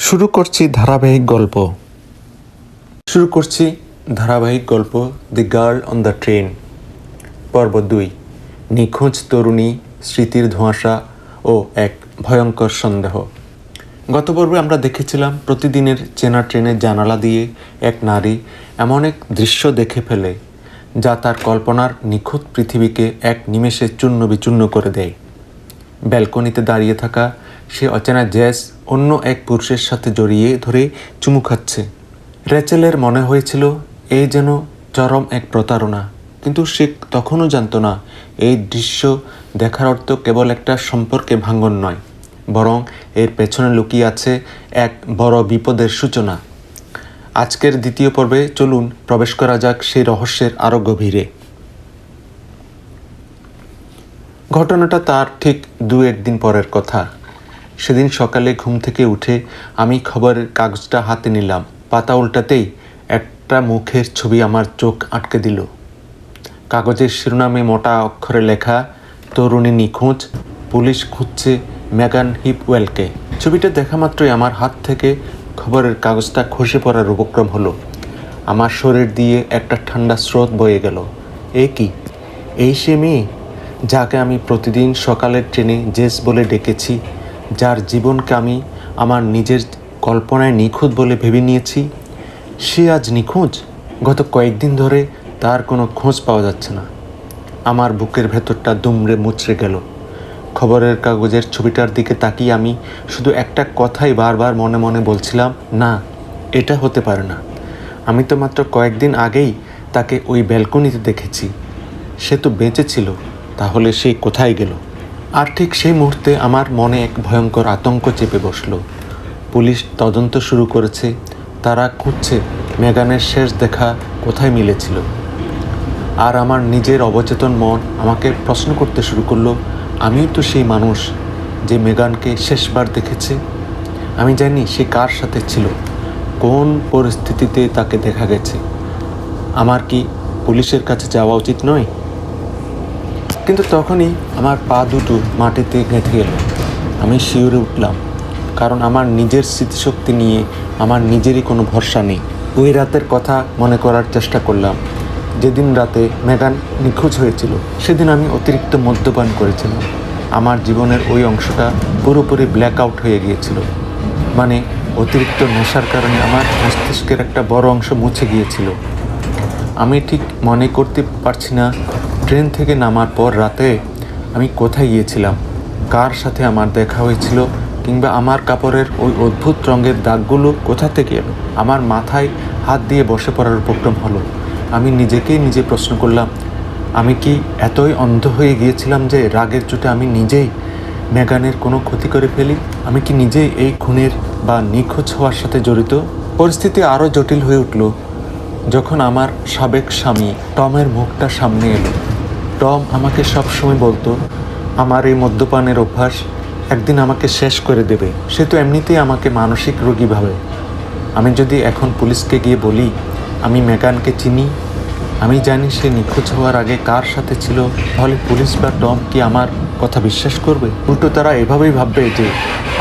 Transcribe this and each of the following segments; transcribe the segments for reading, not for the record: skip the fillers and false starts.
শুরু করছি ধারাবাহিক গল্প the girl on the train পর্ব 2। নিখোঁজ তরুণী, স্মৃতির ধোঁয়াশা ও এক ভয়ঙ্কর সন্দেহ। গত পর্বে আমরা দেখেছিলাম প্রতিদিনের চেনা ট্রেনের জানালা দিয়ে এক নারী এমন এক দৃশ্য দেখে ফেলে যা তার কল্পনার নিখুঁত পৃথিবীকে এক নিমেষে চূর্ণ বিচূর্ণ করে দেয়। ব্যালকনিতে দাঁড়িয়ে থাকা সে অচেনা জ্যাজ অন্য এক পুরুষের সাথে জড়িয়ে ধরে চুমু খাচ্ছে। রেচেলের মনে হয়েছিল এই যেন চরম এক প্রতারণা, কিন্তু সে তখনও জানত না এই দৃশ্য দেখার অর্থ কেবল একটা সম্পর্কে ভাঙন নয়, বরং এর পেছনে লুকিয়ে আছে এক বড় বিপদের সূচনা। আজকের দ্বিতীয় পর্বে চলুন প্রবেশ করা যাক সেই রহস্যের আরও গভীরে। ঘটনাটা তার ঠিক 2-1 দিন পরের কথা। সেদিন সকালে ঘুম থেকে উঠে আমি খবরের কাগজটা হাতে নিলাম। পাতা উল্টাতেই একটা মুখের ছবি আমার চোখ আটকে দিল। কাগজের শিরোনামে মোটা অক্ষরে লেখা, তরুণী নিখোঁজ, পুলিশ খুঁজছে মেগান হিপওয়েলকে। ছবিটা দেখা মাত্রই আমার হাত থেকে খবরের কাগজটা খসে পড়ার উপক্রম হলো। আমার শরীর দিয়ে একটা ঠান্ডা স্রোত বয়ে গেল। এই সে মেয়ে যাকে আমি প্রতিদিন সকালের ট্রেনে জেস বলে ডেকেছি, যার জীবনকে আমি আমার নিজের কল্পনায় নিখুঁত বলে ভেবে নিয়েছি, সে আজ নিখোঁজ। গত কয়েকদিন ধরে তার কোনো খোঁজ পাওয়া যাচ্ছে না। আমার বুকের ভেতরটা দুমড়ে মুচড়ে গেল। খবরের কাগজের ছবিটার দিকে তাকিয়ে আমি শুধু একটা কথাই বারবার মনে মনে বলছিলাম, না, এটা হতে পারে না। আমি তো মাত্র কয়েকদিন আগেই তাকে ওই ব্যালকনিতে দেখেছি। সে তো বেঁচে ছিল, তাহলে সে কোথায় গেল? আর ঠিক সেই মুহূর্তে আমার মনে এক ভয়ঙ্কর আতঙ্ক চেপে বসল। পুলিশ তদন্ত শুরু করেছে। তারা খুঁজছে মেগানের শেষ দেখা কোথায় মিলেছিল। আর আমার নিজের অবচেতন মন আমাকে প্রশ্ন করতে শুরু করলো, আমিও তো সেই মানুষ যে মেগানকে শেষবার দেখেছে। আমি জানি সে কার সাথে ছিল, কোন পরিস্থিতিতে তাকে দেখা গেছে। আমার কি পুলিশের কাছে যাওয়া উচিত নয়? কিন্তু তখনই আমার পা দুটো মাটিতে গেঁথে গেল। আমি শিউরে উঠলাম, কারণ আমার নিজের স্মৃতিশক্তি নিয়ে আমার নিজেরই কোনো ভরসা নেই। ওই রাতের কথা মনে করার চেষ্টা করলাম, যেদিন রাতে মেগান নিখোঁজ হয়েছিল। সেদিন আমি অতিরিক্ত মদ্যপান করেছিলাম। আমার জীবনের ওই অংশটা পুরোপুরি ব্ল্যাক আউট হয়ে গিয়েছিল। মানে অতিরিক্ত নেশার কারণে আমার মস্তিষ্কের একটা বড় অংশ মুছে গিয়েছিল। আমি ঠিক মনে করতে পারছি না ট্রেন থেকে নামার পর রাতে আমি কোথায় গিয়েছিলাম, কার সাথে আমার দেখা হয়েছিল, কিংবা আমার কাপড়ের ওই অদ্ভুত রঙের দাগগুলো কোথা থেকে এলো। আমার মাথায় হাত দিয়ে বসে পড়ার উপক্রম হলো। আমি নিজেকেই নিজে প্রশ্ন করলাম, আমি কি এতই অন্ধ হয়ে গিয়েছিলাম যে রাগের চোটে আমি নিজেই মেগানের কোনো ক্ষতি করে ফেলি? আমি কি নিজেই এই খুনের বা নিখোঁজ হওয়ার সাথে জড়িত? পরিস্থিতি আরও জটিল হয়ে উঠল যখন আমার সাবেক স্বামী টমের মুখটা সামনে এলো। টম আমাকে সবসময় বলতো আমার এই মদ্যপানের অভ্যাস একদিন আমাকে শেষ করে দেবে। সে তো এমনিতেই আমাকে মানসিক রোগী ভাবে। আমি যদি এখন পুলিশকে গিয়ে বলি আমি মেগানকে চিনি, আমি জানি সে নিখোঁজ হওয়ার আগে কার সাথে ছিল, তাহলে পুলিশ বা টম কি আমার কথা বিশ্বাস করবে? উল্টো তারা এভাবেই ভাববে যে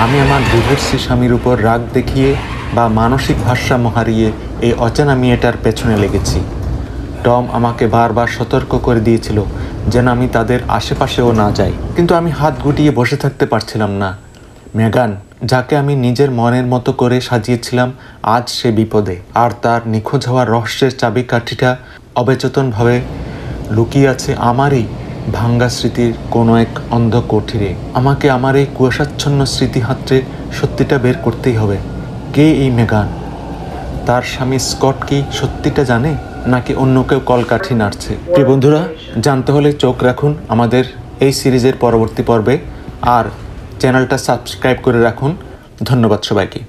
আমি আমার ডিভোর্সি স্বামীর উপর রাগ দেখিয়ে বা মানসিক ভারসাম্য হারিয়ে এই অচেনা মেয়েটার পেছনে লেগেছি। টম আমাকে বারবার সতর্ক করে দিয়েছিল যেন আমি তাদের আশেপাশেও না যাই, কিন্তু আমি হাত গুটিয়ে বসে থাকতে পারছিলাম না। মেগান, যাকে আমি নিজের মনের মতো করে সাজিয়েছিলাম, আজ সে বিপদে। আর তার নিখোঁজ হওয়ার রহস্যের চাবিকাঠিটা অবচেতনভাবে লুকিয়ে আছে আমারই ভাঙ্গা স্মৃতির কোনো এক অন্ধ কুঠিরে। আমাকে আমার এই কুয়াশাচ্ছন্ন স্মৃতি হাতড়ে সত্যিটা বের করতেই হবে। কে এই মেগান? তার স্বামী স্কট কি সত্যিটা জানে, নাকি অন্য কেউ কলকাঠি নাড়ছে? প্রিয় বন্ধুরা, জানতে হলে চোখ রাখুন আমাদের এই সিরিজের পরবর্তী পর্বে, আর চ্যানেলটা সাবস্ক্রাইব করে রাখুন। ধন্যবাদ সবাইকে।